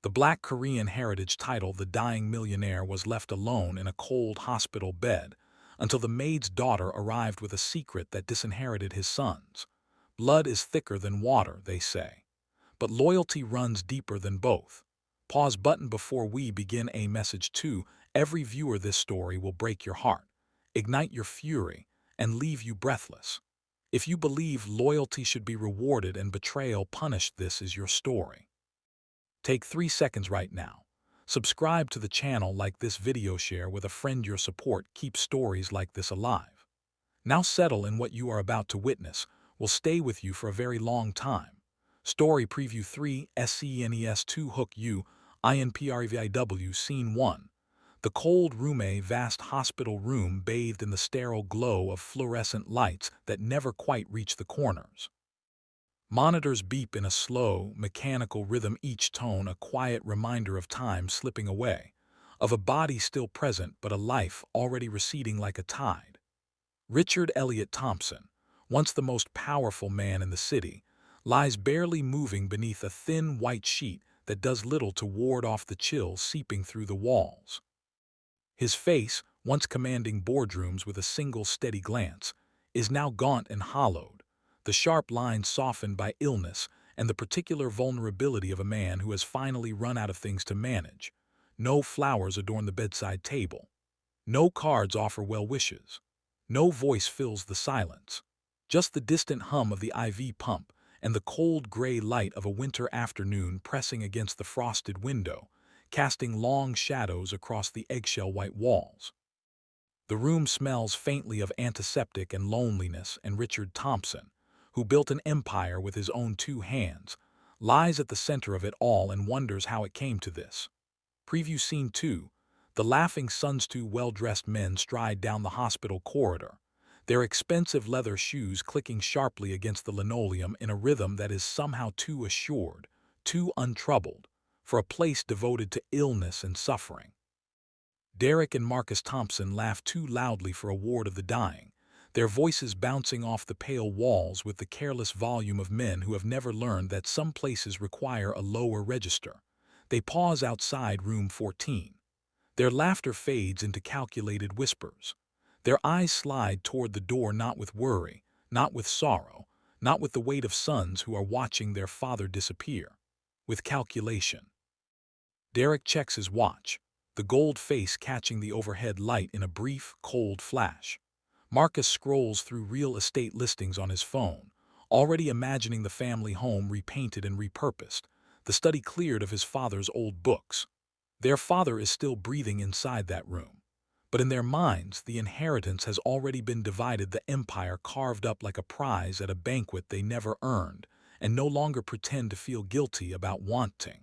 The Black Korean heritage title The Dying Millionaire was left alone in a cold hospital bed until the maid's daughter arrived with a secret that disinherited his sons. Blood is thicker than water, they say. But loyalty runs deeper than both. Pause button before we begin. A message to every viewer: this story will break your heart, ignite your fury, and leave you breathless. If you believe loyalty should be rewarded and betrayal punished, this is your story. Take 3 seconds right now. Subscribe to the channel, like this video, share with a friend. Your support keeps stories like this alive. Now settle in. What you are about to witness will stay with you for a very long time. Story Preview 3 SCENES 2 Hook U INPREVIW Scene 1. The cold room. A vast hospital room bathed in the sterile glow of fluorescent lights that never quite reach the corners. Monitors beep in a slow, mechanical rhythm, each tone a quiet reminder of time slipping away, of a body still present but a life already receding like a tide. Richard Elliot Thompson, once the most powerful man in the city, lies barely moving beneath a thin white sheet that does little to ward off the chill seeping through the walls. His face, once commanding boardrooms with a single steady glance, is now gaunt and hollowed, the sharp lines softened by illness and the particular vulnerability of a man who has finally run out of things to manage. No flowers adorn the bedside table. No cards offer well wishes. No voice fills the silence. Just the distant hum of the IV pump and the cold gray light of a winter afternoon pressing against the frosted window, casting long shadows across the eggshell white walls. The room smells faintly of antiseptic and loneliness, and Richard Thompson, who built an empire with his own 2 hands, lies at the center of it all and wonders how it came to this. Preview Scene 2. The Laughing Sons. 2 well-dressed men stride down the hospital corridor, their expensive leather shoes clicking sharply against the linoleum in a rhythm that is somehow too assured, too untroubled, for a place devoted to illness and suffering. Derek and Marcus Thompson laugh too loudly for a ward of the dying, their voices bouncing off the pale walls with the careless volume of men who have never learned that some places require a lower register. They pause outside room 14. Their laughter fades into calculated whispers. Their eyes slide toward the door, not with worry, not with sorrow, not with the weight of sons who are watching their father disappear. With calculation. Derek checks his watch, the gold face catching the overhead light in a brief, cold flash. Marcus scrolls through real estate listings on his phone, already imagining the family home repainted and repurposed, the study cleared of his father's old books. Their father is still breathing inside that room, but in their minds the inheritance has already been divided, the empire carved up like a prize at a banquet they never earned, and no longer pretend to feel guilty about wanting.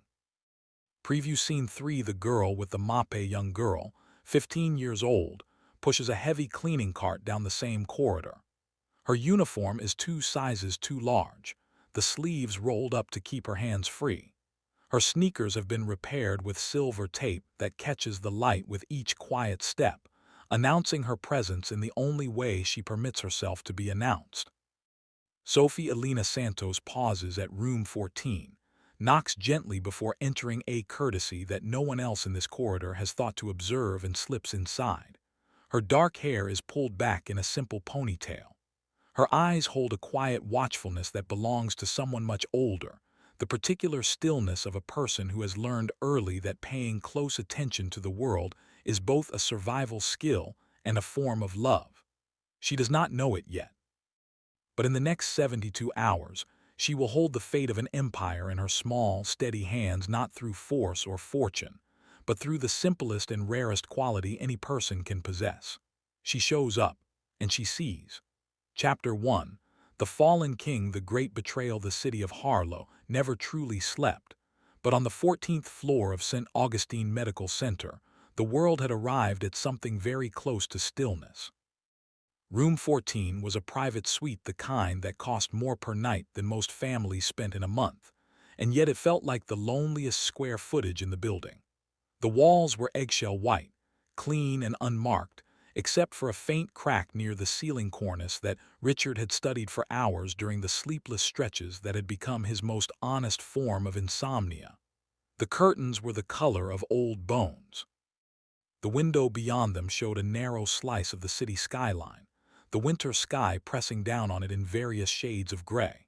Preview Scene 3. The girl with the mop. A young girl, 15 years old, pushes a heavy cleaning cart down the same corridor. Her uniform is 2 sizes too large, the sleeves rolled up to keep her hands free. Her sneakers have been repaired with silver tape that catches the light with each quiet step, announcing her presence in the only way she permits herself to be announced. Sophie Elena Santos pauses at room 14, knocks gently before entering, a courtesy that no one else in this corridor has thought to observe, and slips inside. Her dark hair is pulled back in a simple ponytail. Her eyes hold a quiet watchfulness that belongs to someone much older, the particular stillness of a person who has learned early that paying close attention to the world is both a survival skill and a form of love. She does not know it yet. But in the next 72 hours, she will hold the fate of an empire in her small, steady hands, not through force or fortune, but through the simplest and rarest quality any person can possess. She shows up, and she sees. Chapter 1. The Fallen King. The Great Betrayal. The city of Harlow never truly slept, but on the 14th floor of St. Augustine Medical Center, the world had arrived at something very close to stillness. Room 14 was a private suite, the kind that cost more per night than most families spent in a month, and yet it felt like the loneliest square footage in the building. The walls were eggshell white, clean and unmarked, except for a faint crack near the ceiling cornice that Richard had studied for hours during the sleepless stretches that had become his most honest form of insomnia. The curtains were the color of old bones. The window beyond them showed a narrow slice of the city skyline, the winter sky pressing down on it in various shades of gray.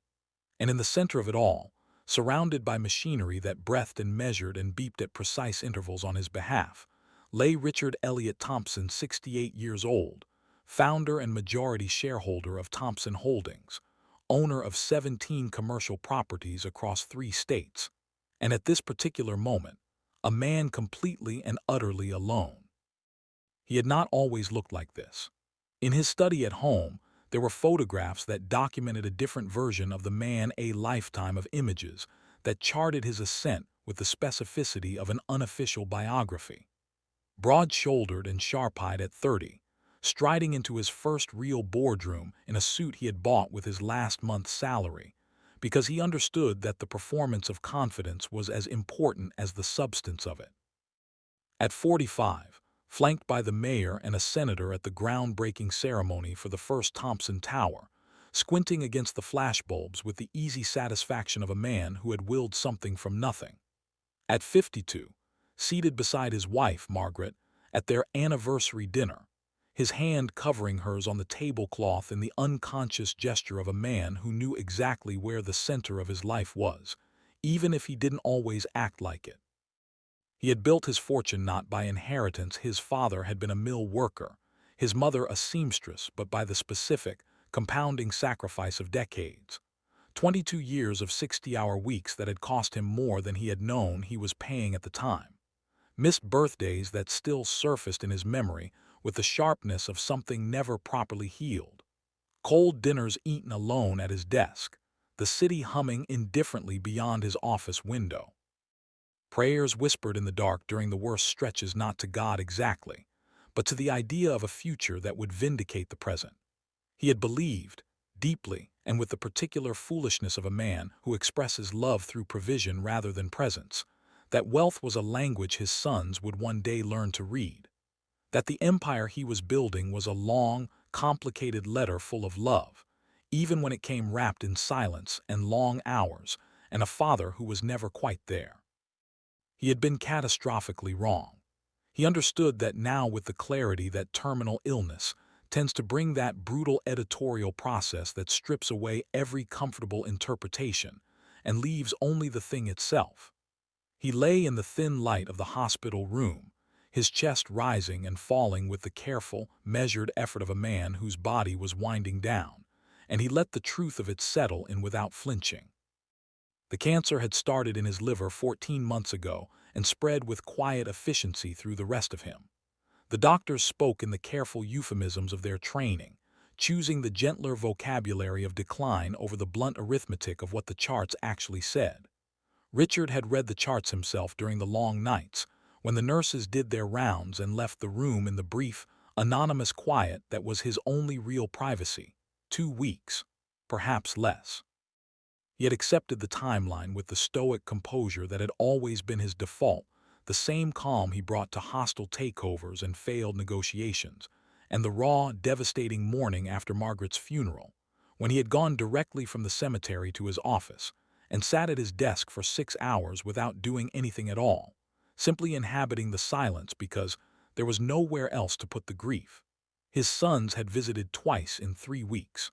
And in the center of it all, surrounded by machinery that breathed and measured and beeped at precise intervals on his behalf, lay Richard Elliott Thompson, 68 years old, founder and majority shareholder of Thompson Holdings, owner of 17 commercial properties across 3 states, and at this particular moment, a man completely and utterly alone. He had not always looked like this. In his study at home, there were photographs that documented a different version of the man, a lifetime of images that charted his ascent with the specificity of an unofficial biography. Broad-shouldered and sharp-eyed at 30, striding into his first real boardroom in a suit he had bought with his last month's salary, because he understood that the performance of confidence was as important as the substance of it. At 45, flanked by the mayor and a senator at the groundbreaking ceremony for the first Thompson Tower, squinting against the flashbulbs with the easy satisfaction of a man who had willed something from nothing. At 52, seated beside his wife, Margaret, at their anniversary dinner, his hand covering hers on the tablecloth in the unconscious gesture of a man who knew exactly where the center of his life was, even if he didn't always act like it. He had built his fortune not by inheritance. His father had been a mill worker, his mother a seamstress, but by the specific, compounding sacrifice of decades. 22 years of 60-hour weeks that had cost him more than he had known he was paying at the time. Missed birthdays that still surfaced in his memory with the sharpness of something never properly healed. Cold dinners eaten alone at his desk, the city humming indifferently beyond his office window. Prayers whispered in the dark during the worst stretches, not to God exactly, but to the idea of a future that would vindicate the present. He had believed, deeply and with the particular foolishness of a man who expresses love through provision rather than presence, that wealth was a language his sons would one day learn to read, that the empire he was building was a long, complicated letter full of love, even when it came wrapped in silence and long hours, and a father who was never quite there. He had been catastrophically wrong. He understood that now with the clarity that terminal illness tends to bring that brutal editorial process that strips away every comfortable interpretation and leaves only the thing itself. He lay in the thin light of the hospital room, his chest rising and falling with the careful, measured effort of a man whose body was winding down, and he let the truth of it settle in without flinching. The cancer had started in his liver 14 months ago and spread with quiet efficiency through the rest of him. The doctors spoke in the careful euphemisms of their training, choosing the gentler vocabulary of decline over the blunt arithmetic of what the charts actually said. Richard had read the charts himself during the long nights, when the nurses did their rounds and left the room in the brief, anonymous quiet that was his only real privacy. 2 weeks, perhaps less. He had accepted the timeline with the stoic composure that had always been his default, the same calm he brought to hostile takeovers and failed negotiations, and the raw, devastating morning after Margaret's funeral, when he had gone directly from the cemetery to his office and sat at his desk for 6 hours without doing anything at all, simply inhabiting the silence because there was nowhere else to put the grief. His sons had visited twice in 3 weeks.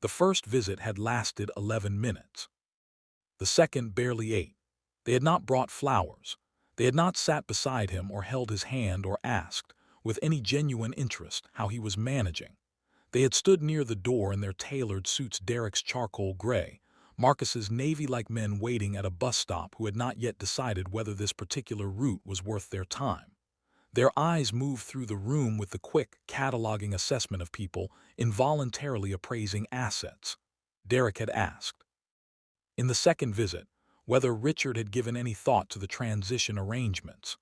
The first visit had lasted 11 minutes. The second barely 8. They had not brought flowers. They had not sat beside him or held his hand or asked, with any genuine interest, how he was managing. They had stood near the door in their tailored suits, Derek's charcoal gray, Marcus's navy-like men waiting at a bus stop who had not yet decided whether this particular route was worth their time. Their eyes moved through the room with the quick, cataloging assessment of people, involuntarily appraising assets. Derek had asked. In the second visit, whether Richard had given any thought to the transition arrangements.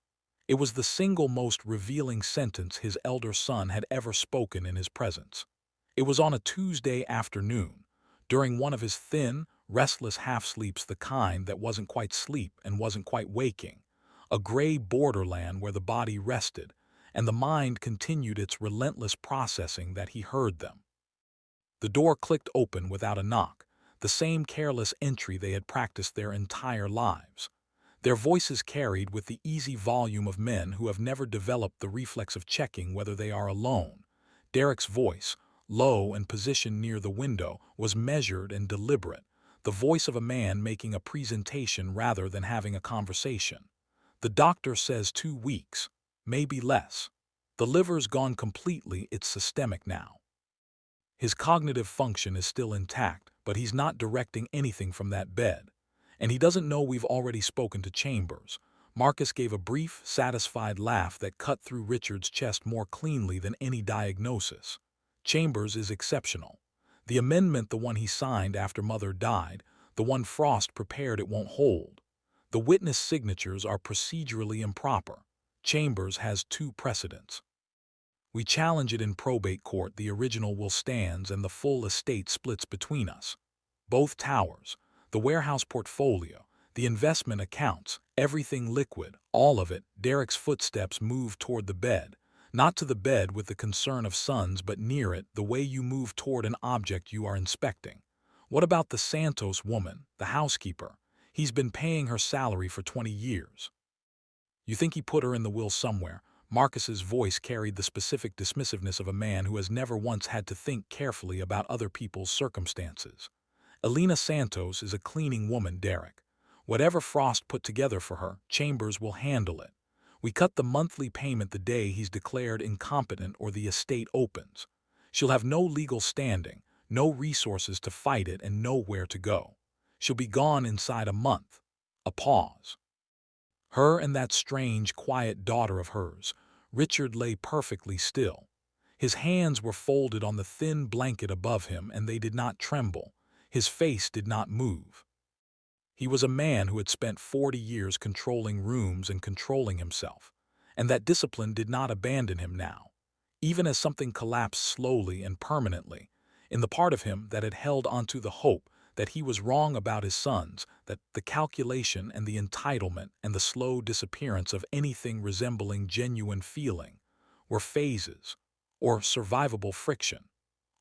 It was the single most revealing sentence his elder son had ever spoken in his presence. It was on a Tuesday afternoon, during one of his thin, restless half-sleeps, the kind that wasn't quite sleep and wasn't quite waking, a gray borderland where the body rested and the mind continued its relentless processing, that he heard them. The door clicked open without a knock, the same careless entry they had practiced their entire lives. Their voices carried with the easy volume of men who have never developed the reflex of checking whether they are alone. Derek's voice, low and positioned near the window, was measured and deliberate, the voice of a man making a presentation rather than having a conversation. The doctor says 2 weeks, maybe less. The liver's gone completely, it's systemic now. His cognitive function is still intact, but he's not directing anything from that bed. And he doesn't know we've already spoken to Chambers. Marcus gave a brief, satisfied laugh that cut through Richard's chest more cleanly than any diagnosis. Chambers is exceptional. The amendment, the one he signed after Mother died, the one Frost prepared, it won't hold. The witness signatures are procedurally improper. Chambers has 2 precedents. We challenge it in probate court, the original will stands and the full estate splits between us. Both towers, the warehouse portfolio, the investment accounts, everything liquid, all of it. Derek's footsteps move toward the bed. Not to the bed with the concern of sons, but near it, the way you move toward an object you are inspecting. What about the Santos woman, the housekeeper? He's been paying her salary for 20 years. You think he put her in the will somewhere? Marcus's voice carried the specific dismissiveness of a man who has never once had to think carefully about other people's circumstances. Elena Santos is a cleaning woman, Derek. Whatever Frost put together for her, Chambers will handle it. We cut the monthly payment the day he's declared incompetent or the estate opens. She'll have no legal standing, no resources to fight it, and nowhere to go. She'll be gone inside a month. A pause. Her and that strange, quiet daughter of hers. Richard lay perfectly still. His hands were folded on the thin blanket above him, and they did not tremble. His face did not move. He was a man who had spent 40 years controlling rooms and controlling himself, and that discipline did not abandon him now, even as something collapsed slowly and permanently, in the part of him that had held onto the hope that he was wrong about his sons, that the calculation and the entitlement and the slow disappearance of anything resembling genuine feeling were phases, or survivable friction,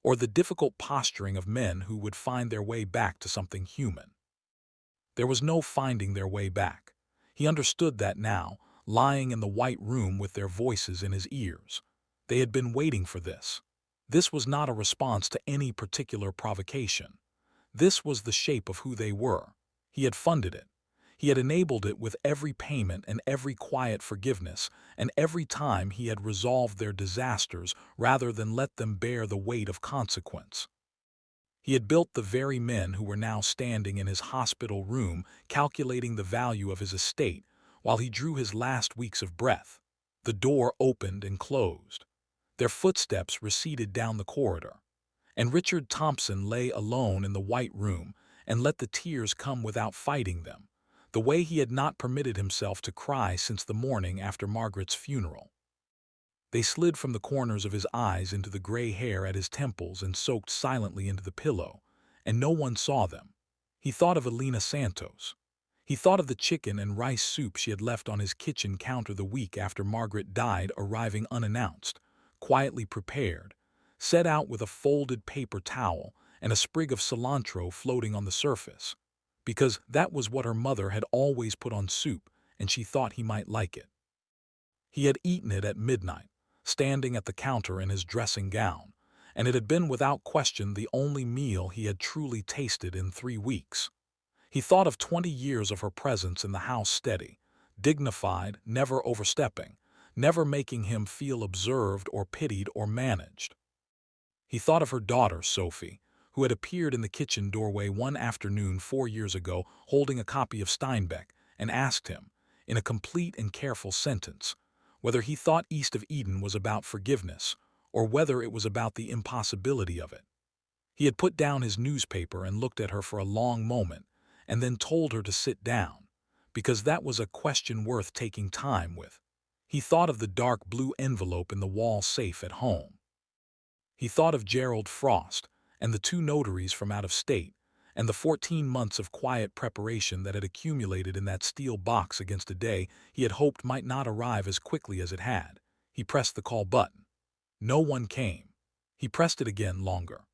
or the difficult posturing of men who would find their way back to something human. There was no finding their way back. He understood that now, lying in the white room with their voices in his ears. They had been waiting for this. This was not a response to any particular provocation. This was the shape of who they were. He had funded it. He had enabled it with every payment and every quiet forgiveness, and every time he had resolved their disasters rather than let them bear the weight of consequence. He had built the very men who were now standing in his hospital room, calculating the value of his estate, while he drew his last weeks of breath. The door opened and closed. Their footsteps receded down the corridor, and Richard Thompson lay alone in the white room and let the tears come without fighting them, the way he had not permitted himself to cry since the morning after Margaret's funeral. They slid from the corners of his eyes into the gray hair at his temples and soaked silently into the pillow, and no one saw them. He thought of Elena Santos. He thought of the chicken and rice soup she had left on his kitchen counter the week after Margaret died, arriving unannounced, quietly prepared, set out with a folded paper towel and a sprig of cilantro floating on the surface, because that was what her mother had always put on soup, and she thought he might like it. He had eaten it at midnight, standing at the counter in his dressing gown, and it had been without question the only meal he had truly tasted in 3 weeks. He thought of 20 years of her presence in the house, steady, dignified, never overstepping, never making him feel observed or pitied or managed. He thought of her daughter, Sophie, who had appeared in the kitchen doorway one afternoon 4 years ago holding a copy of Steinbeck, and asked him, in a complete and careful sentence, whether he thought East of Eden was about forgiveness, or whether it was about the impossibility of it. He had put down his newspaper and looked at her for a long moment, and then told her to sit down, because that was a question worth taking time with. He thought of the dark blue envelope in the wall safe at home. He thought of Gerald Frost and the 2 notaries from out of state, and the 14 months of quiet preparation that had accumulated in that steel box against a day he had hoped might not arrive as quickly as it had. He pressed the call button. No one came. He pressed it again, longer.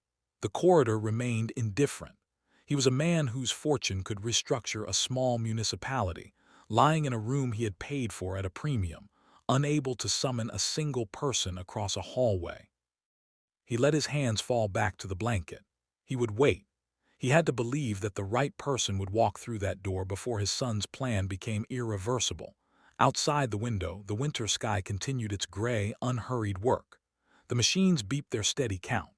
The corridor remained indifferent. He was a man whose fortune could restructure a small municipality, lying in a room he had paid for at a premium, unable to summon a single person across a hallway. He let his hands fall back to the blanket. He would wait. He had to believe that the right person would walk through that door before his son's plan became irreversible. Outside the window, the winter sky continued its gray, unhurried work. The machines beeped their steady count,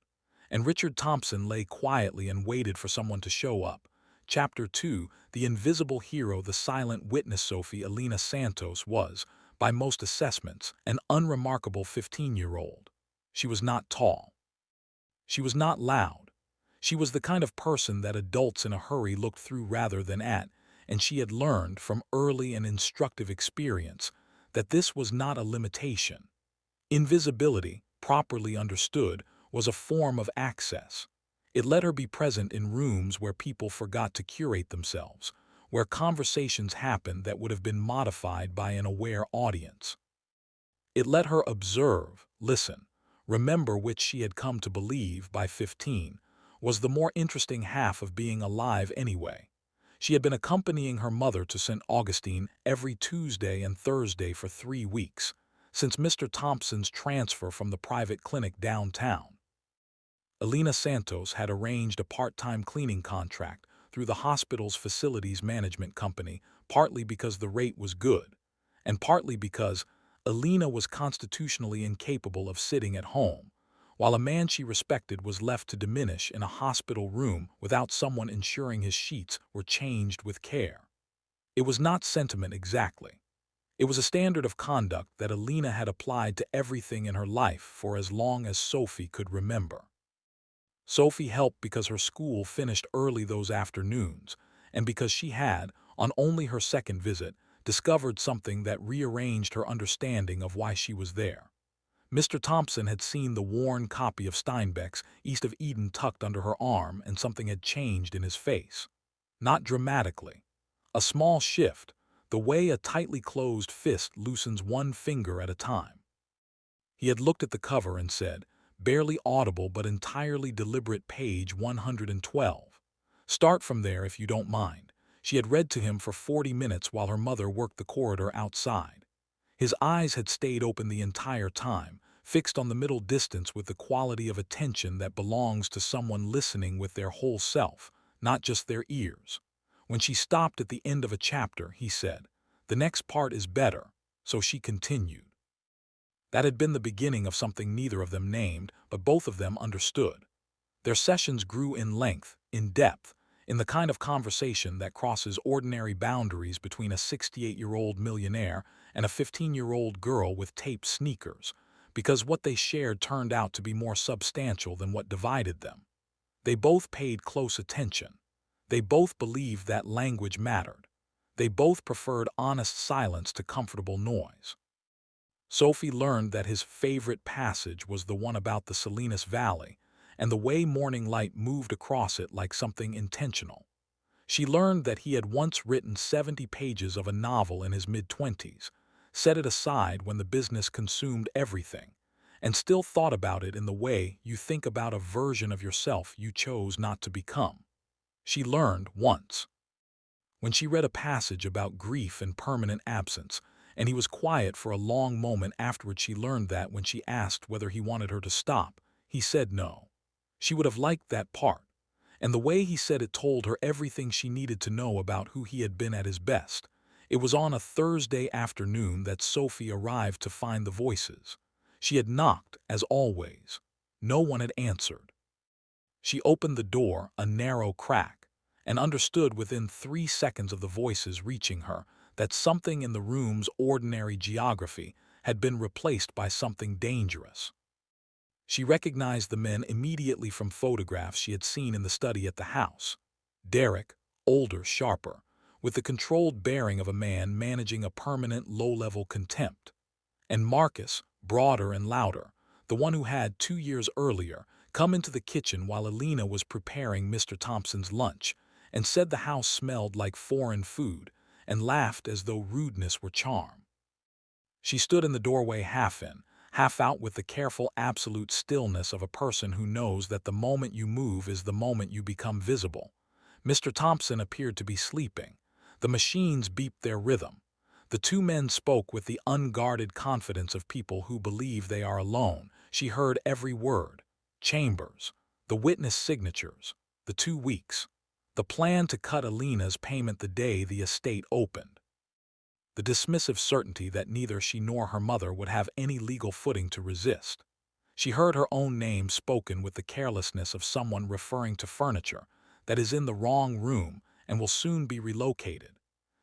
and Richard Thompson lay quietly and waited for someone to show up. Chapter 2, The Invisible Hero, the silent witness. Sophie Elena Santos was, by most assessments, an unremarkable 15-year-old. She was not tall. She was not loud. She was the kind of person that adults in a hurry looked through rather than at, and she had learned from early and instructive experience that this was not a limitation. Invisibility, properly understood, was a form of access. It let her be present in rooms where people forgot to curate themselves, where conversations happened that would have been modified by an aware audience. It let her observe, listen, remember, which she had come to believe by 15 was the more interesting half of being alive anyway. She had been accompanying her mother to St. Augustine every Tuesday and Thursday for 3 weeks, since Mr. Thompson's transfer from the private clinic downtown. Elena Santos had arranged a part-time cleaning contract through the hospital's facilities management company, partly because the rate was good, and partly because Elena was constitutionally incapable of sitting at home, while a man she respected was left to diminish in a hospital room without someone ensuring his sheets were changed with care. It was not sentiment exactly. It was a standard of conduct that Elena had applied to everything in her life for as long as Sophie could remember. Sophie helped because her school finished early those afternoons, and because she had, on only her second visit, discovered something that rearranged her understanding of why she was there. Mr. Thompson had seen the worn copy of Steinbeck's East of Eden tucked under her arm, and something had changed in his face. Not dramatically. A small shift, the way a tightly closed fist loosens one finger at a time. He had looked at the cover and said, barely audible but entirely deliberate, page 112. Start from there if you don't mind. She had read to him for 40 minutes while her mother worked the corridor outside. His eyes had stayed open the entire time, fixed on the middle distance with the quality of attention that belongs to someone listening with their whole self, not just their ears. When she stopped at the end of a chapter, he said, "The next part is better," so she continued. That had been the beginning of something neither of them named, but both of them understood. Their sessions grew in length, in depth, in the kind of conversation that crosses ordinary boundaries between a 68-year-old millionaire and a 15-year-old girl with taped sneakers, because what they shared turned out to be more substantial than what divided them. They both paid close attention. They both believed that language mattered. They both preferred honest silence to comfortable noise. Sophie learned that his favorite passage was the one about the Salinas Valley, and the way morning light moved across it like something intentional. She learned that he had once written 70 pages of a novel in his mid-20s, set it aside when the business consumed everything, and still thought about it in the way you think about a version of yourself you chose not to become. She learned once, when she read a passage about grief and permanent absence, and he was quiet for a long moment afterward, she learned that when she asked whether he wanted her to stop, he said no. She would have liked that part, and the way he said it told her everything she needed to know about who he had been at his best. It was on a Thursday afternoon that Sophie arrived to find the voices. She had knocked, as always. No one had answered. She opened the door, a narrow crack, and understood within 3 seconds of the voices reaching her that something in the room's ordinary geography had been replaced by something dangerous. She recognized the men immediately from photographs she had seen in the study at the house. Derek, older, sharper, with the controlled bearing of a man managing a permanent low-level contempt. And Marcus, broader and louder, the one who had 2 years earlier come into the kitchen while Elena was preparing Mr. Thompson's lunch, and said the house smelled like foreign food, and laughed as though rudeness were charm. She stood in the doorway, half in, half out, with the careful, absolute stillness of a person who knows that the moment you move is the moment you become visible. Mr. Thompson appeared to be sleeping. The machines beeped their rhythm. The two men spoke with the unguarded confidence of people who believe they are alone. She heard every word. Chambers, the witness signatures, the 2 weeks, the plan to cut Alina's payment the day the estate opened, the dismissive certainty that neither she nor her mother would have any legal footing to resist. She heard her own name spoken with the carelessness of someone referring to furniture that is in the wrong room and will soon be relocated.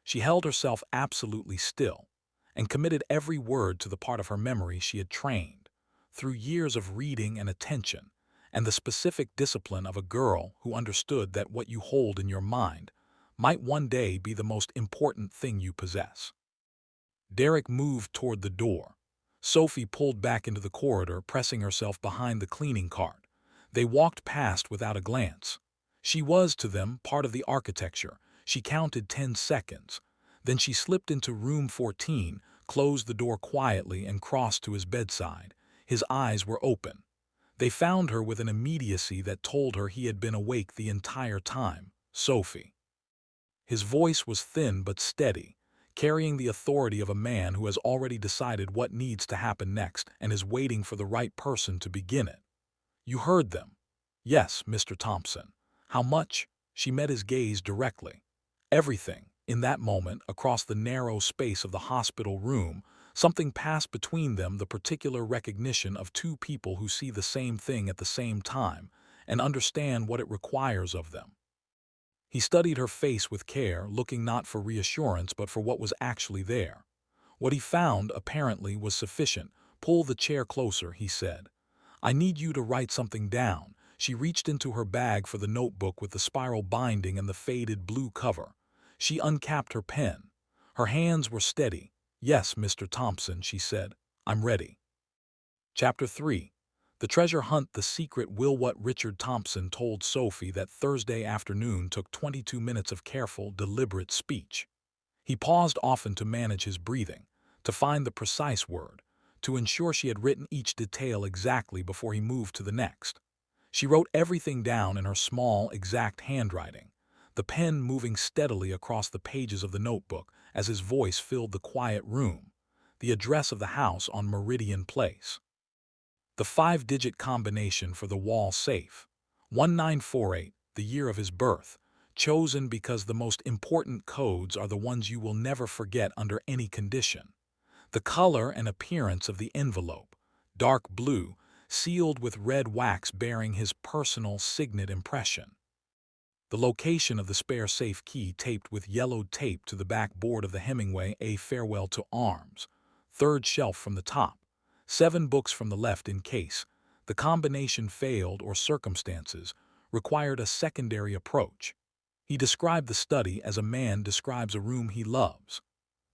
She held herself absolutely still and committed every word to the part of her memory she had trained, through years of reading and attention, and the specific discipline of a girl who understood that what you hold in your mind might one day be the most important thing you possess. Derek moved toward the door. Sophie pulled back into the corridor, pressing herself behind the cleaning cart. They walked past without a glance. She was, to them, part of the architecture. She counted 10 seconds. Then she slipped into room 14, closed the door quietly, and crossed to his bedside. His eyes were open. They found her with an immediacy that told her he had been awake the entire time. Sophie. His voice was thin but steady, carrying the authority of a man who has already decided what needs to happen next and is waiting for the right person to begin it. You heard them. Yes, Mr. Thompson. How much? She met his gaze directly. Everything. In that moment, across the narrow space of the hospital room, something passed between them, the particular recognition of two people who see the same thing at the same time and understand what it requires of them. He studied her face with care, looking not for reassurance but for what was actually there. What he found, apparently, was sufficient. Pull the chair closer, he said. I need you to write something down. She reached into her bag for the notebook with the spiral binding and the faded blue cover. She uncapped her pen. Her hands were steady. Yes, Mr. Thompson, she said. I'm ready. Chapter 3. The treasure hunt. The secret will. What Richard Thompson told Sophie that Thursday afternoon took 22 minutes of careful, deliberate speech. He paused often to manage his breathing, to find the precise word, to ensure she had written each detail exactly before he moved to the next. She wrote everything down in her small, exact handwriting, the pen moving steadily across the pages of the notebook as his voice filled the quiet room, the address of the house on Meridian Place. The 5-digit combination for the wall safe, 1948, the year of his birth, chosen because the most important codes are the ones you will never forget under any condition. The color and appearance of the envelope, dark blue, sealed with red wax bearing his personal signet impression. The location of the spare safe key taped with yellowed tape to the back board of the Hemingway A Farewell to Arms, 3rd shelf from the top, 7 books from the left in case the combination failed or circumstances required a secondary approach. He described the study as a man describes a room he loves.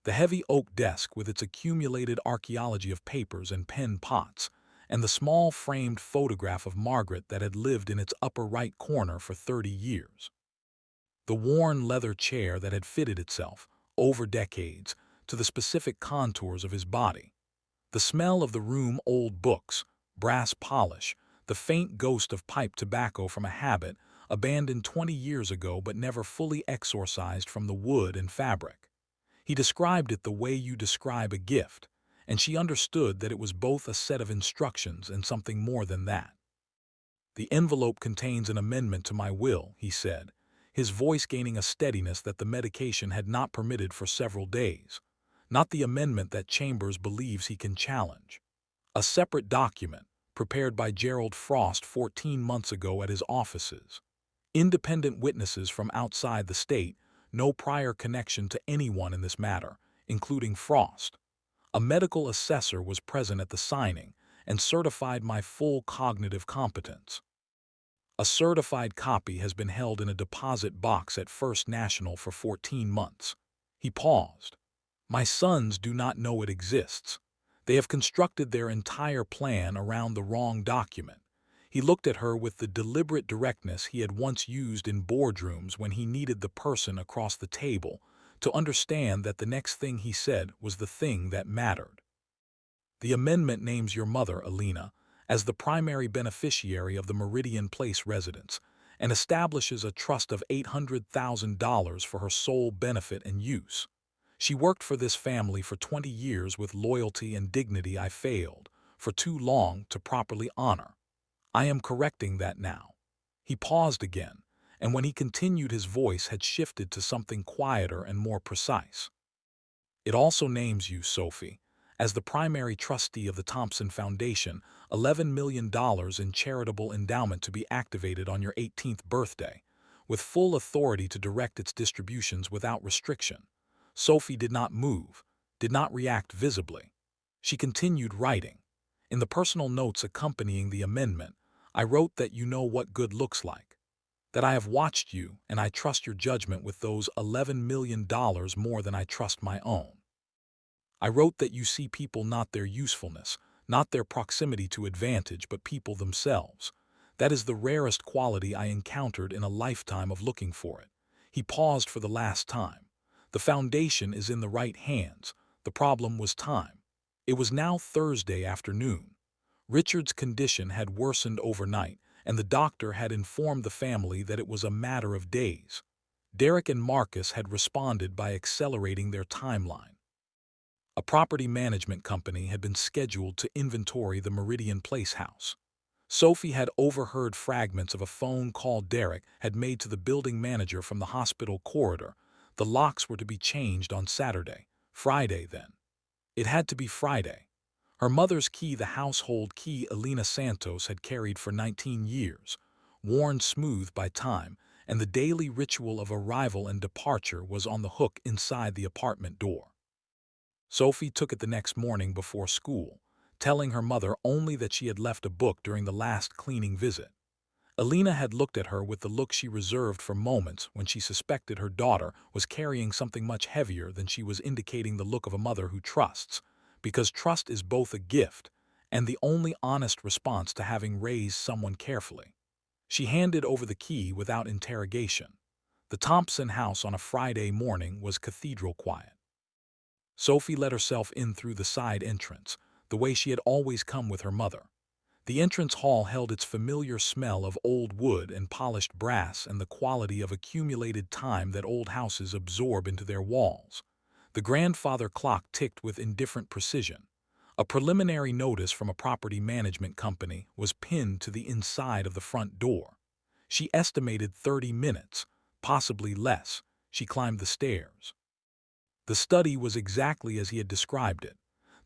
The heavy oak desk with its accumulated archaeology of papers and pen pots, and the small framed photograph of Margaret that had lived in its upper right corner for 30 years. The worn leather chair that had fitted itself, over decades, to the specific contours of his body. The smell of the room, old books, brass polish, the faint ghost of pipe tobacco from a habit abandoned 20 years ago but never fully exorcised from the wood and fabric. He described it the way you describe a gift, and she understood that it was both a set of instructions and something more than that. The envelope contains an amendment to my will, he said, his voice gaining a steadiness that the medication had not permitted for several days. Not the amendment that Chambers believes he can challenge. A separate document, prepared by Gerald Frost 14 months ago at his offices. Independent witnesses from outside the state, no prior connection to anyone in this matter, including Frost. A medical assessor was present at the signing and certified my full cognitive competence. A certified copy has been held in a deposit box at First National for 14 months. He paused. My sons do not know it exists. They have constructed their entire plan around the wrong document. He looked at her with the deliberate directness he had once used in boardrooms when he needed the person across the table to understand that the next thing he said was the thing that mattered. The amendment names your mother, Alina, as the primary beneficiary of the Meridian Place residence and establishes a trust of $800,000 for her sole benefit and use. She worked for this family for 20 years with loyalty and dignity I failed, for too long, to properly honor. I am correcting that now." He paused again, and when he continued his voice had shifted to something quieter and more precise. "It also names you, Sophie, as the primary trustee of the Thompson Foundation, $11 million in charitable endowment to be activated on your 18th birthday, with full authority to direct its distributions without restriction." Sophie did not move, did not react visibly. She continued writing. "In the personal notes accompanying the amendment, I wrote that you know what good looks like, that I have watched you and I trust your judgment with those $11 million more than I trust my own. I wrote that you see people not their usefulness, not their proximity to advantage, but people themselves. That is the rarest quality I encountered in a lifetime of looking for it." He paused for the last time. "The foundation is in the right hands. The problem was time." It was now Thursday afternoon. Richard's condition had worsened overnight, and the doctor had informed the family that it was a matter of days. Derek and Marcus had responded by accelerating their timeline. A property management company had been scheduled to inventory the Meridian Place house. Sophie had overheard fragments of a phone call Derek had made to the building manager from the hospital corridor. The locks were to be changed on Saturday. Friday, then. It had to be Friday. Her mother's key, the household key Elena Santos had carried for 19 years, worn smooth by time, and the daily ritual of arrival and departure was on the hook inside the apartment door. Sophie took it the next morning before school, telling her mother only that she had left a book during the last cleaning visit. Elena had looked at her with the look she reserved for moments when she suspected her daughter was carrying something much heavier than she was, indicating the look of a mother who trusts, because trust is both a gift and the only honest response to having raised someone carefully. She handed over the key without interrogation. The Thompson house on a Friday morning was cathedral quiet. Sophie let herself in through the side entrance, the way she had always come with her mother. The entrance hall held its familiar smell of old wood and polished brass and the quality of accumulated time that old houses absorb into their walls. The grandfather clock ticked with indifferent precision. A preliminary notice from a property management company was pinned to the inside of the front door. She estimated 30 minutes, possibly less. She climbed the stairs. The study was exactly as he had described it.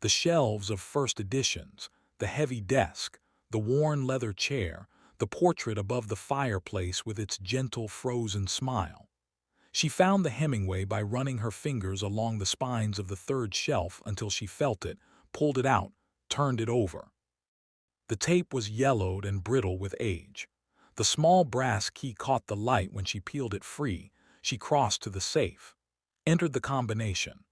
The shelves of first editions, the heavy desk, the worn leather chair, the portrait above the fireplace with its gentle frozen smile. She found the Hemingway by running her fingers along the spines of the third shelf until she felt it, pulled it out, turned it over. The tape was yellowed and brittle with age. The small brass key caught the light when she peeled it free. She crossed to the safe, entered the combination.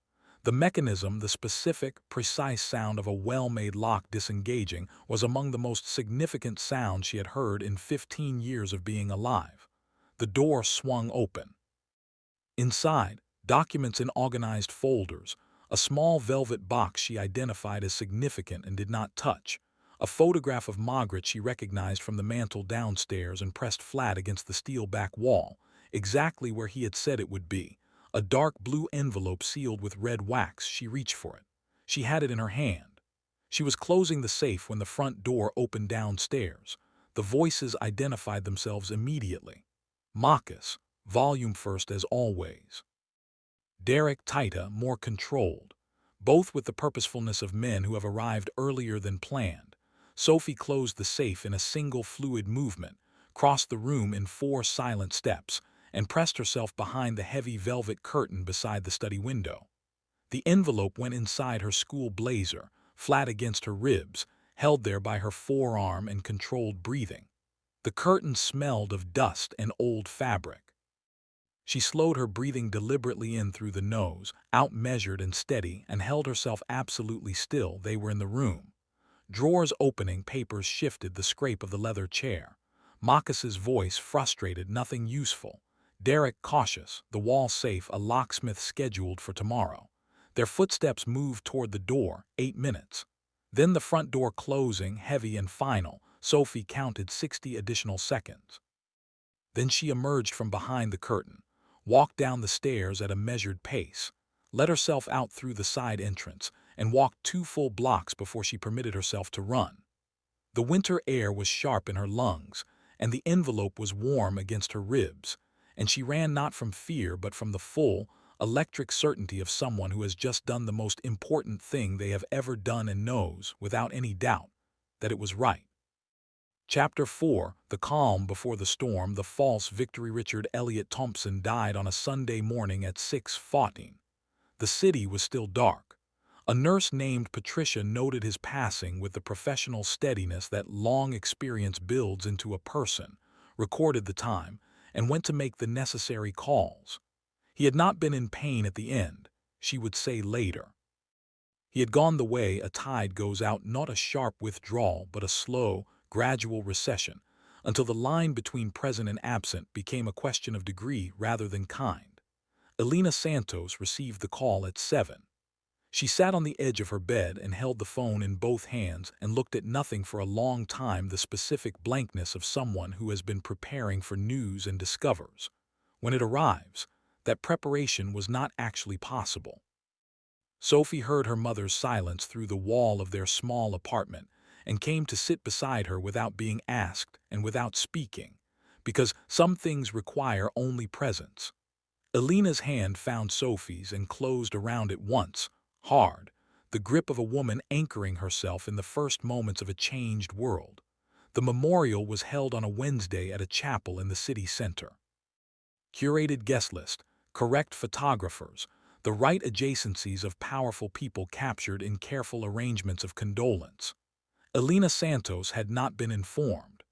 The mechanism, the specific, precise sound of a well-made lock disengaging, was among the most significant sounds she had heard in 15 years of being alive. The door swung open. Inside, documents in organized folders, a small velvet box she identified as significant and did not touch, a photograph of Margaret she recognized from the mantel downstairs and pressed flat against the steel back wall, exactly where he had said it would be. A dark blue envelope sealed with red wax. She reached for it. She had it in her hand. She was closing the safe when the front door opened downstairs. The voices identified themselves immediately. Marcus, volume first as always. Derek, tighter, more controlled, both with the purposefulness of men who have arrived earlier than planned. Sophie closed the safe in a single fluid movement, crossed the room in 4 silent steps, and pressed herself behind the heavy velvet curtain beside the study window. The envelope went inside her school blazer, flat against her ribs, held there by her forearm and controlled breathing. The curtain smelled of dust and old fabric. She slowed her breathing deliberately in through the nose, out measured and steady, and held herself absolutely still. They were in the room. Drawers opening, papers shifted, the scrape of the leather chair. Marcus's voice frustrated, nothing useful. Derek cautious, the wall safe, a locksmith scheduled for tomorrow. Their footsteps moved toward the door, 8 minutes. Then the front door closing, heavy and final. Sophie counted 60 additional seconds. Then she emerged from behind the curtain, walked down the stairs at a measured pace. let herself out through the side entrance, and walked 2 full blocks before she permitted herself to run. The winter air was sharp in her lungs, and the envelope was warm against her ribs, and she ran not from fear but from the full, electric certainty of someone who has just done the most important thing they have ever done and knows, without any doubt, that it was right. Chapter 4: The Calm Before the Storm. The false victory. Richard Elliot Thompson died on a Sunday morning at 6:14. The city was still dark. A nurse named Patricia noted his passing with the professional steadiness that long experience builds into a person, recorded the time, and went to make the necessary calls. He had not been in pain at the end, she would say later. He had gone the way a tide goes out, not a sharp withdrawal, but a slow, gradual recession, until the line between present and absent became a question of degree rather than kind. Elena Santos received the call at 7. She sat on the edge of her bed and held the phone in both hands and looked at nothing for a long time, the specific blankness of someone who has been preparing for news and discovers, when it arrives, that preparation was not actually possible. Sophie heard her mother's silence through the wall of their small apartment and came to sit beside her without being asked and without speaking, because some things require only presence. Elena's hand found Sophie's and closed around it once, hard, the grip of a woman anchoring herself in the first moments of a changed world. The memorial was held on a Wednesday at a chapel in the city center. Curated guest list, correct photographers, the right adjacencies of powerful people captured in careful arrangements of condolence. Elena Santos had not been informed.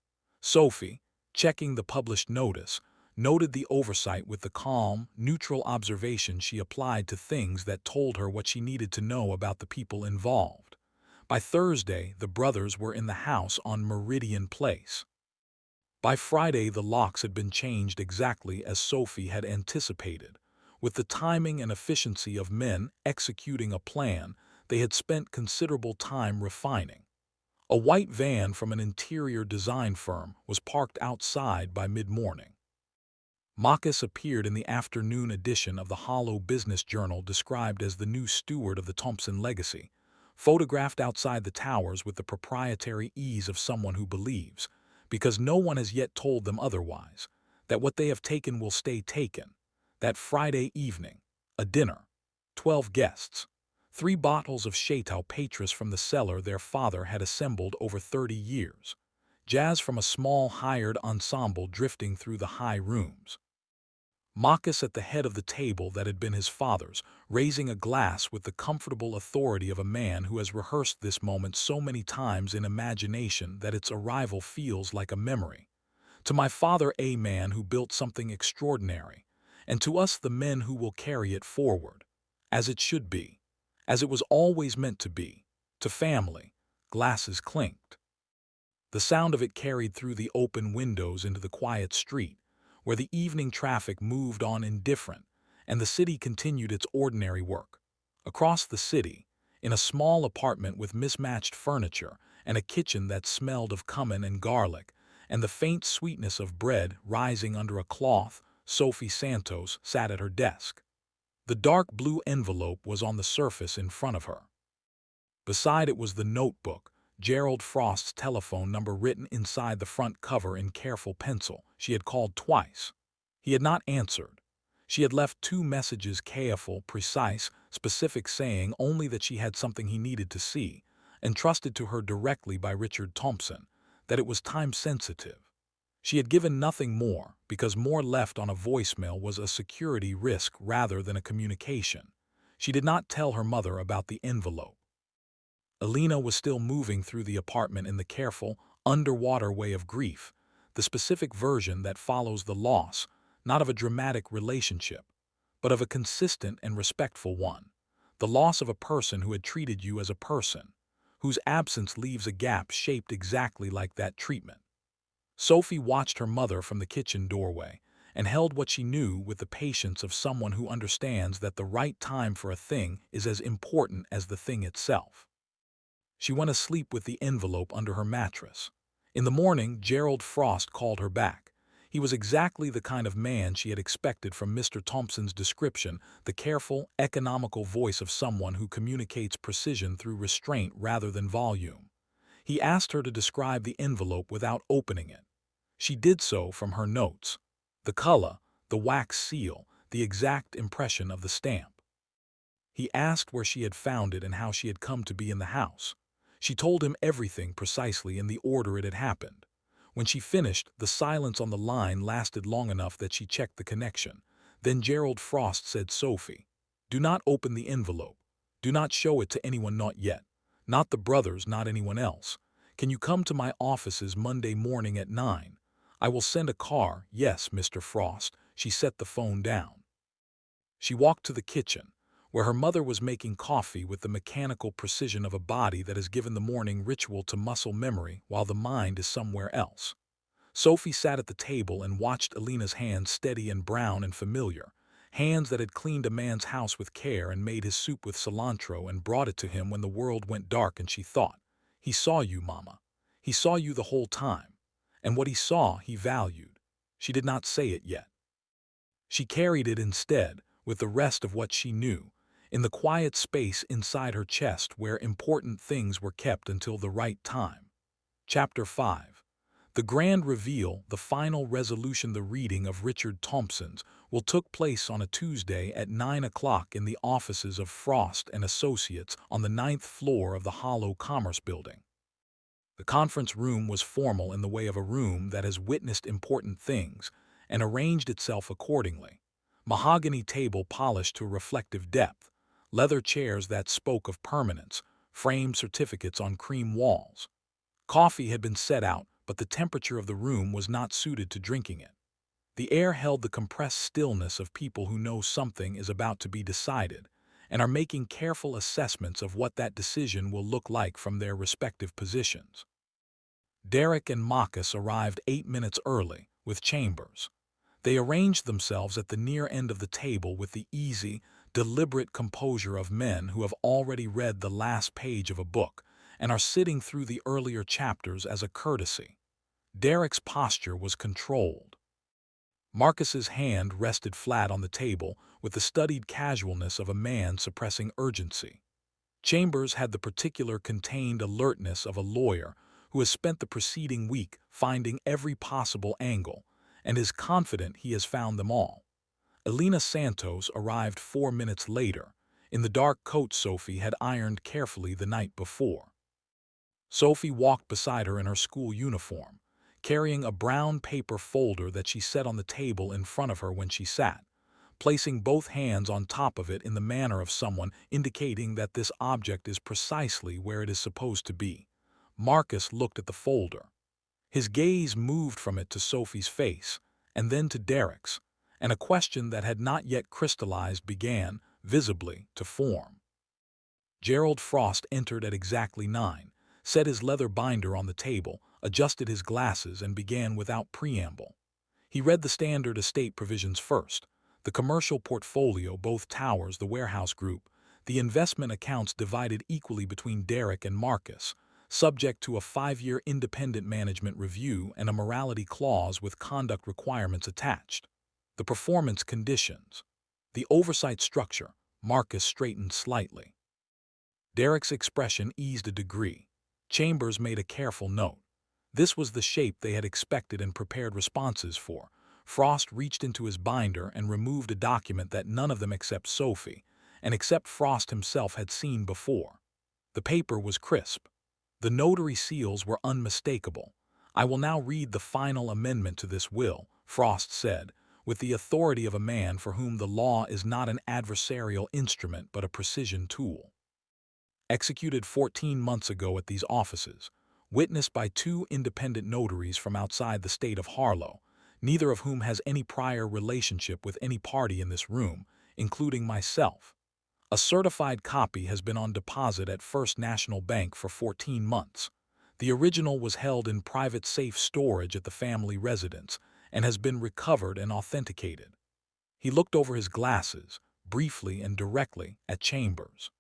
Sophie, checking the published notice, noted the oversight with the calm, neutral observation she applied to things that told her what she needed to know about the people involved. By Thursday, the brothers were in the house on Meridian Place. By Friday, the locks had been changed exactly as Sophie had anticipated. With the timing and efficiency of men executing a plan, they had spent considerable time refining. A white van from an interior design firm was parked outside by mid-morning. Marcus appeared in the afternoon edition of the Hollow Business Journal, described as the new steward of the Thompson legacy, photographed outside the towers with the proprietary ease of someone who believes, because no one has yet told them otherwise, that what they have taken will stay taken. That Friday evening, a dinner, 12 guests, 3 bottles of Chateau Petrus from the cellar their father had assembled over 30 years, jazz from a small hired ensemble drifting through the high rooms. Marcus at the head of the table that had been his father's, raising a glass with the comfortable authority of a man who has rehearsed this moment so many times in imagination that its arrival feels like a memory. To my father, a man who built something extraordinary, and to us the men who will carry it forward, as it should be, as it was always meant to be, to family. Glasses clinked. The sound of it carried through the open windows into the quiet street, where the evening traffic moved on indifferent, and the city continued its ordinary work. Across the city, in a small apartment with mismatched furniture and a kitchen that smelled of cumin and garlic, and the faint sweetness of bread rising under a cloth, Sophie Santos sat at her desk. The dark blue envelope was on the surface in front of her. Beside it was the notebook, Gerald Frost's telephone number written inside the front cover in careful pencil. She had called twice. He had not answered. She had left 2 messages, careful, precise, specific, saying only that she had something he needed to see, entrusted to her directly by Richard Thompson, that it was time-sensitive. She had given nothing more, because more left on a voicemail was a security risk rather than a communication. She did not tell her mother about the envelope. Elena was still moving through the apartment in the careful, underwater way of grief, the specific version that follows the loss, not of a dramatic relationship, but of a consistent and respectful one, the loss of a person who had treated you as a person, whose absence leaves a gap shaped exactly like that treatment. Sophie watched her mother from the kitchen doorway and held what she knew with the patience of someone who understands that the right time for a thing is as important as the thing itself. She went asleep with the envelope under her mattress. In the morning, Gerald Frost called her back. He was exactly the kind of man she had expected from Mr. Thompson's description, the careful, economical voice of someone who communicates precision through restraint rather than volume. He asked her to describe the envelope without opening it. She did so from her notes. The color, the wax seal, the exact impression of the stamp. He asked where she had found it and how she had come to be in the house. She told him everything precisely in the order it had happened. When she finished, the silence on the line lasted long enough that she checked the connection. Then Gerald Frost said, "Sophie, do not open the envelope. Do not show it to anyone, not yet. Not the brothers, not anyone else. Can you come to my offices Monday morning at 9? I will send a car." "Yes, Mr. Frost." She set the phone down. She walked to the kitchen, where her mother was making coffee with the mechanical precision of a body that has given the morning ritual to muscle memory while the mind is somewhere else. Sophie sat at the table and watched Alina's hands, steady and brown and familiar, hands that had cleaned a man's house with care and made his soup with cilantro and brought it to him when the world went dark, and she thought, "He saw you, Mama. He saw you the whole time. And what he saw, he valued." She did not say it yet. She carried it instead, with the rest of what she knew, in the quiet space inside her chest where important things were kept until the right time. Chapter 5. The grand reveal, the final resolution. The reading of Richard Thompson's will took place on a Tuesday at 9 o'clock in the offices of Frost and Associates on the 9th floor of the Hollow Commerce Building. The conference room was formal in the way of a room that has witnessed important things and arranged itself accordingly. Mahogany table polished to a reflective depth, leather chairs that spoke of permanence, framed certificates on cream walls. Coffee had been set out, but the temperature of the room was not suited to drinking it. The air held the compressed stillness of people who know something is about to be decided and are making careful assessments of what that decision will look like from their respective positions. Derek and Marcus arrived 8 minutes early, with Chambers. They arranged themselves at the near end of the table with the easy, deliberate composure of men who have already read the last page of a book and are sitting through the earlier chapters as a courtesy. Derek's posture was controlled. Marcus's hand rested flat on the table with the studied casualness of a man suppressing urgency. Chambers had the particular contained alertness of a lawyer who has spent the preceding week finding every possible angle and is confident he has found them all. Alina Santos arrived 4 minutes later, in the dark coat Sophie had ironed carefully the night before. Sophie walked beside her in her school uniform, carrying a brown paper folder that she set on the table in front of her when she sat, placing both hands on top of it in the manner of someone indicating that this object is precisely where it is supposed to be. Marcus looked at the folder. His gaze moved from it to Sophie's face, and then to Derek's, and a question that had not yet crystallized began, visibly, to form. Gerald Frost entered at exactly 9, set his leather binder on the table, adjusted his glasses, and began without preamble. He read the standard estate provisions first, the commercial portfolio, both towers, the warehouse group, the investment accounts divided equally between Derek and Marcus, subject to a 5-year independent management review and a morality clause with conduct requirements attached. The performance conditions. The oversight structure. Marcus straightened slightly. Derek's expression eased a degree. Chambers made a careful note. This was the shape they had expected and prepared responses for. Frost reached into his binder and removed a document that none of them except Sophie, and except Frost himself, had seen before. The paper was crisp. The notary seals were unmistakable. "I will now read the final amendment to this will," Frost said, with the authority of a man for whom the law is not an adversarial instrument but a precision tool. Executed 14 months ago at these offices, witnessed by 2 independent notaries from outside the state of Harlow, neither of whom has any prior relationship with any party in this room, including myself. A certified copy has been on deposit at First National Bank for 14 months. The original was held in private safe storage at the family residence and has been recovered and authenticated. He looked over his glasses, briefly and directly, at Chambers.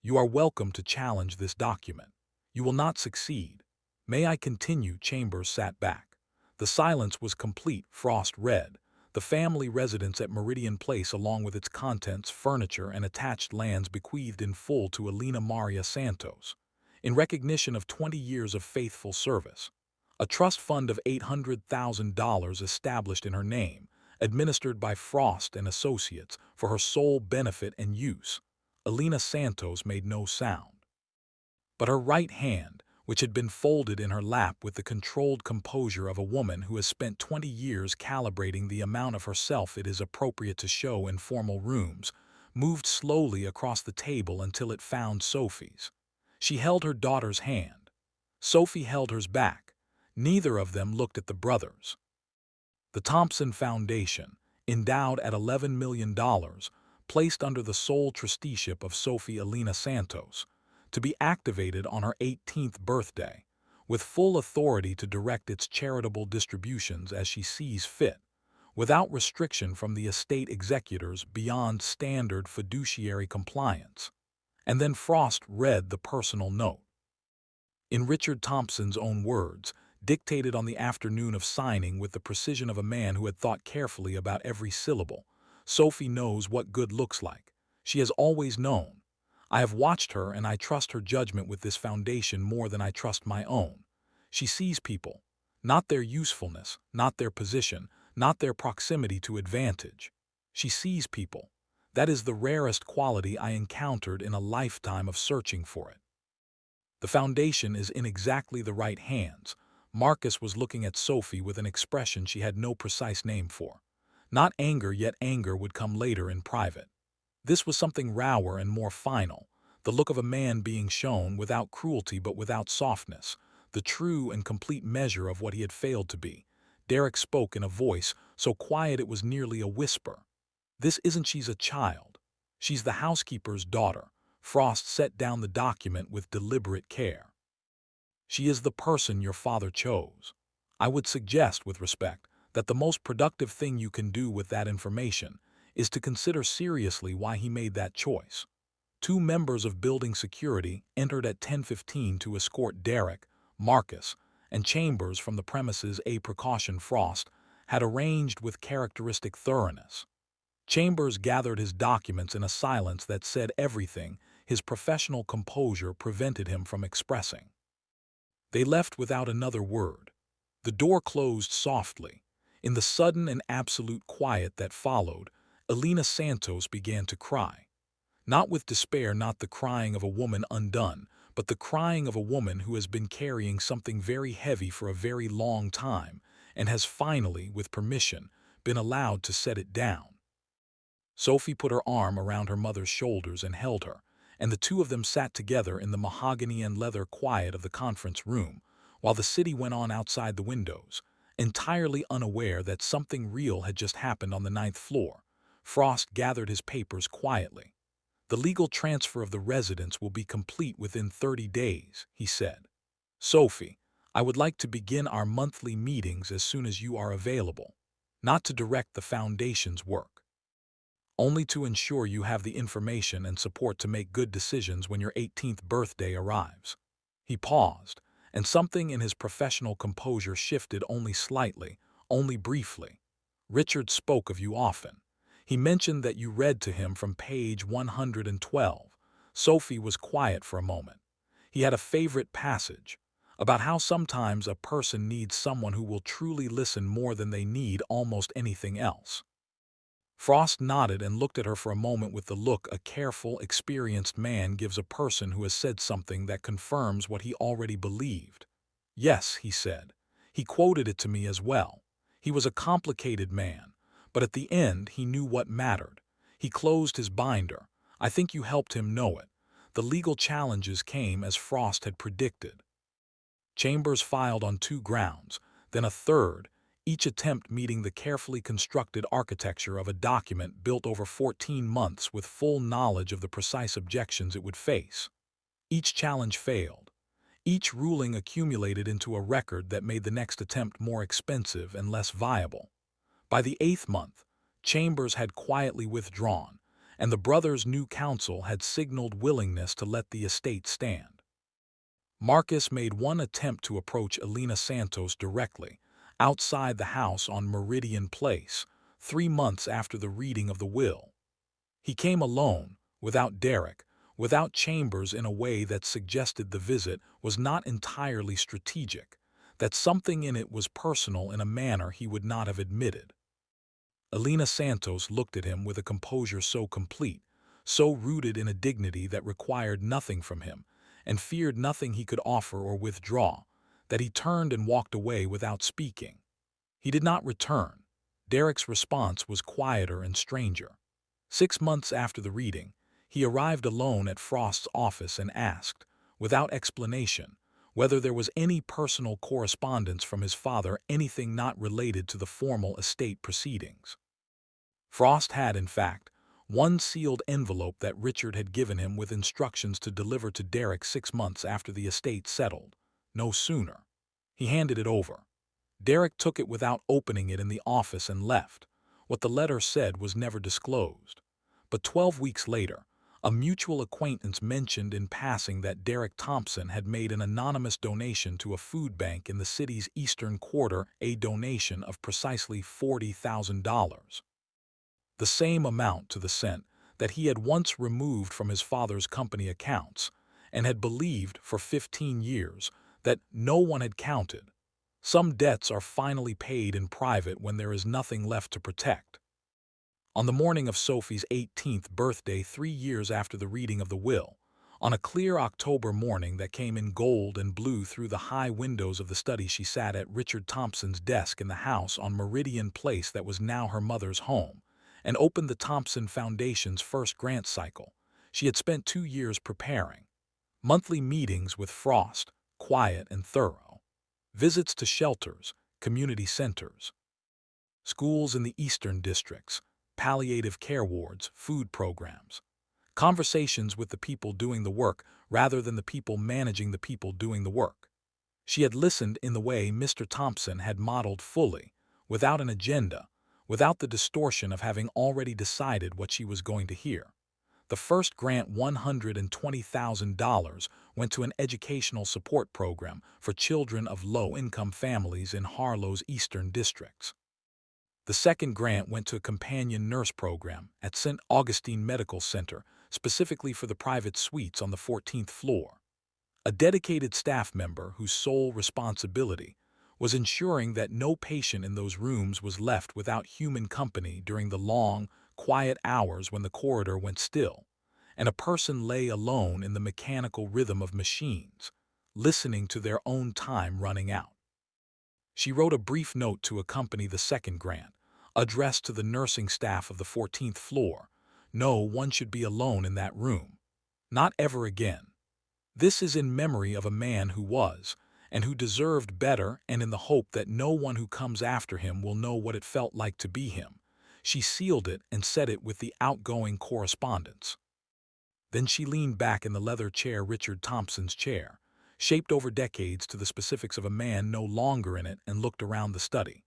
"You are welcome to challenge this document. You will not succeed. May I continue?" Chambers sat back. The silence was complete, Frost read. The family residence at Meridian Place along with its contents, furniture, and attached lands bequeathed in full to Elena Maria Santos, in recognition of 20 years of faithful service. A trust fund of $800,000 established in her name, administered by Frost and Associates for her sole benefit and use. Elena Santos made no sound. But her right hand, which had been folded in her lap with the controlled composure of a woman who has spent 20 years calibrating the amount of herself it is appropriate to show in formal rooms, moved slowly across the table until it found Sophie's. She held her daughter's hand. Sophie held hers back. Neither of them looked at the brothers. The Thompson Foundation, endowed at $11 million, placed under the sole trusteeship of Sophie Elena Santos, to be activated on her 18th birthday, with full authority to direct its charitable distributions as she sees fit, without restriction from the estate executors beyond standard fiduciary compliance. And then Frost read the personal note. In Richard Thompson's own words, dictated on the afternoon of signing with the precision of a man who had thought carefully about every syllable, Sophie knows what good looks like. She has always known. I have watched her and I trust her judgment with this foundation more than I trust my own. She sees people, not their usefulness, not their position, not their proximity to advantage. She sees people. That is the rarest quality I encountered in a lifetime of searching for it. The foundation is in exactly the right hands. Marcus was looking at Sophie with an expression she had no precise name for. Not anger, yet anger would come later in private. This was something rawer and more final, the look of a man being shown, without cruelty but without softness, the true and complete measure of what he had failed to be. Derek spoke in a voice so quiet it was nearly a whisper. "This isn't she's a child. She's the housekeeper's daughter." Frost set down the document with deliberate care. "She is the person your father chose. I would suggest, with respect, that the most productive thing you can do with that information is to consider seriously why he made that choice." Two members of building security entered at 10:15 to escort Derek, Marcus, and Chambers from the premises, a precaution Frost had arranged with characteristic thoroughness. Chambers gathered his documents in a silence that said everything his professional composure prevented him from expressing. They left without another word. The door closed softly. In the sudden and absolute quiet that followed, Elena Santos began to cry. Not with despair, not the crying of a woman undone, but the crying of a woman who has been carrying something very heavy for a very long time and has finally, with permission, been allowed to set it down. Sophie put her arm around her mother's shoulders and held her, and the two of them sat together in the mahogany and leather quiet of the conference room, while the city went on outside the windows, entirely unaware that something real had just happened on the 9th floor. Frost gathered his papers quietly. "The legal transfer of the residence will be complete within 30 days, he said. "Sophie, I would like to begin our monthly meetings as soon as you are available, not to direct the foundation's work, only to ensure you have the information and support to make good decisions when your 18th birthday arrives." He paused, and something in his professional composure shifted only slightly, only briefly. "Richard spoke of you often. He mentioned that you read to him from page 112. Sophie was quiet for a moment. "He had a favorite passage about how sometimes a person needs someone who will truly listen more than they need almost anything else." Frost nodded and looked at her for a moment with the look a careful, experienced man gives a person who has said something that confirms what he already believed. "Yes," he said. "He quoted it to me as well. He was a complicated man, but at the end he knew what mattered. He closed his binder. I think you helped him know it." The legal challenges came as Frost had predicted. Chambers filed on 2 grounds, then a third, each attempt meeting the carefully constructed architecture of a document built over 14 months with full knowledge of the precise objections it would face. Each challenge failed. Each ruling accumulated into a record that made the next attempt more expensive and less viable. By the 8th month, Chambers had quietly withdrawn, and the brothers' new counsel had signaled willingness to let the estate stand. Marcus made one attempt to approach Elena Santos directly, outside the house on Meridian Place, 3 months after the reading of the will. He came alone, without Derek, without Chambers, in a way that suggested the visit was not entirely strategic, that something in it was personal in a manner he would not have admitted. Elena Santos looked at him with a composure so complete, so rooted in a dignity that required nothing from him, and feared nothing he could offer or withdraw, that he turned and walked away without speaking. He did not return. Derek's response was quieter and stranger. 6 months after the reading, he arrived alone at Frost's office and asked, without explanation, whether there was any personal correspondence from his father, anything not related to the formal estate proceedings. Frost had, in fact, one sealed envelope that Richard had given him with instructions to deliver to Derek 6 months after the estate settled, no sooner. He handed it over. Derek took it without opening it in the office and left. What the letter said was never disclosed. But 12 weeks later, a mutual acquaintance mentioned in passing that Derek Thompson had made an anonymous donation to a food bank in the city's eastern quarter, a donation of precisely $40,000. The same amount to the cent that he had once removed from his father's company accounts, and had believed for 15 years that no one had counted. Some debts are finally paid in private when there is nothing left to protect. On the morning of Sophie's 18th birthday, 3 years after the reading of the will, on a clear October morning that came in gold and blue through the high windows of the study, she sat at Richard Thompson's desk in the house on Meridian Place that was now her mother's home, and opened the Thompson Foundation's first grant cycle. She had spent 2 years preparing. Monthly meetings with Frost, quiet and thorough. Visits to shelters, community centers, schools in the eastern districts, palliative care wards, food programs. Conversations with the people doing the work rather than the people managing the people doing the work. She had listened in the way Mr. Thompson had modeled, fully, without an agenda, without the distortion of having already decided what she was going to hear. The first grant, $120,000, went to an educational support program for children of low-income families in Harlow's eastern districts. The second grant went to a companion nurse program at St. Augustine Medical Center, specifically for the private suites on the 14th floor. A dedicated staff member whose sole responsibility was ensuring that no patient in those rooms was left without human company during the long, quiet hours when the corridor went still, and a person lay alone in the mechanical rhythm of machines, listening to their own time running out. She wrote a brief note to accompany the second grant, addressed to the nursing staff of the 14th floor. No one should be alone in that room. Not ever again. This is in memory of a man who was, and who deserved better, and in the hope that no one who comes after him will know what it felt like to be him. She sealed it and set it with the outgoing correspondence. Then she leaned back in the leather chair, Richard Thompson's chair, shaped over decades to the specifics of a man no longer in it, and looked around the study.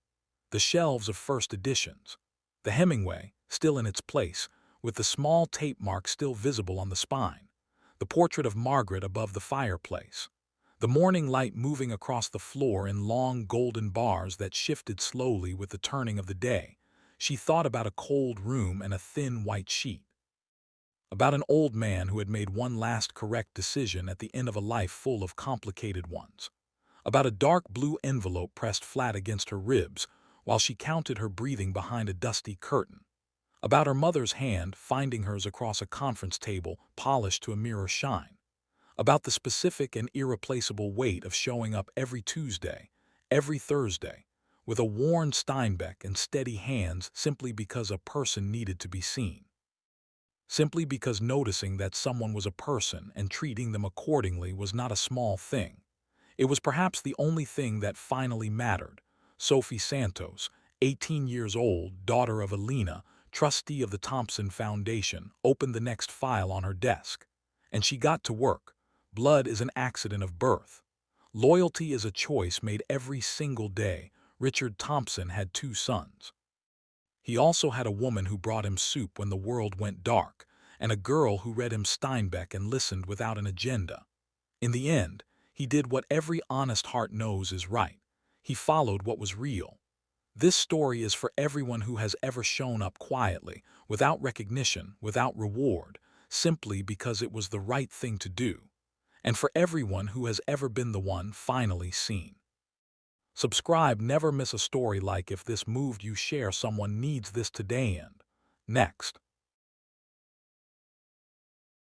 The shelves of first editions. The Hemingway, still in its place, with the small tape mark still visible on the spine. The portrait of Margaret above the fireplace. The morning light moving across the floor in long golden bars that shifted slowly with the turning of the day. She thought about a cold room and a thin white sheet. About an old man who had made one last correct decision at the end of a life full of complicated ones. About a dark blue envelope pressed flat against her ribs while she counted her breathing behind a dusty curtain. About her mother's hand finding hers across a conference table polished to a mirror shine. About the specific and irreplaceable weight of showing up every Tuesday, every Thursday, with a worn Steinbeck and steady hands simply because a person needed to be seen. Simply because noticing that someone was a person and treating them accordingly was not a small thing. It was perhaps the only thing that finally mattered. Sophie Santos, 18 years old, daughter of Elena, trustee of the Thompson Foundation, opened the next file on her desk. And she got to work. Blood is an accident of birth. Loyalty is a choice made every single day. Richard Thompson had 2 sons. He also had a woman who brought him soup when the world went dark, and a girl who read him Steinbeck and listened without an agenda. In the end, he did what every honest heart knows is right. He followed what was real. This story is for everyone who has ever shown up quietly, without recognition, without reward, simply because it was the right thing to do. And for everyone who has ever been the one finally seen. Subscribe, never miss a story like If this moved you, share someone needs this today. And next.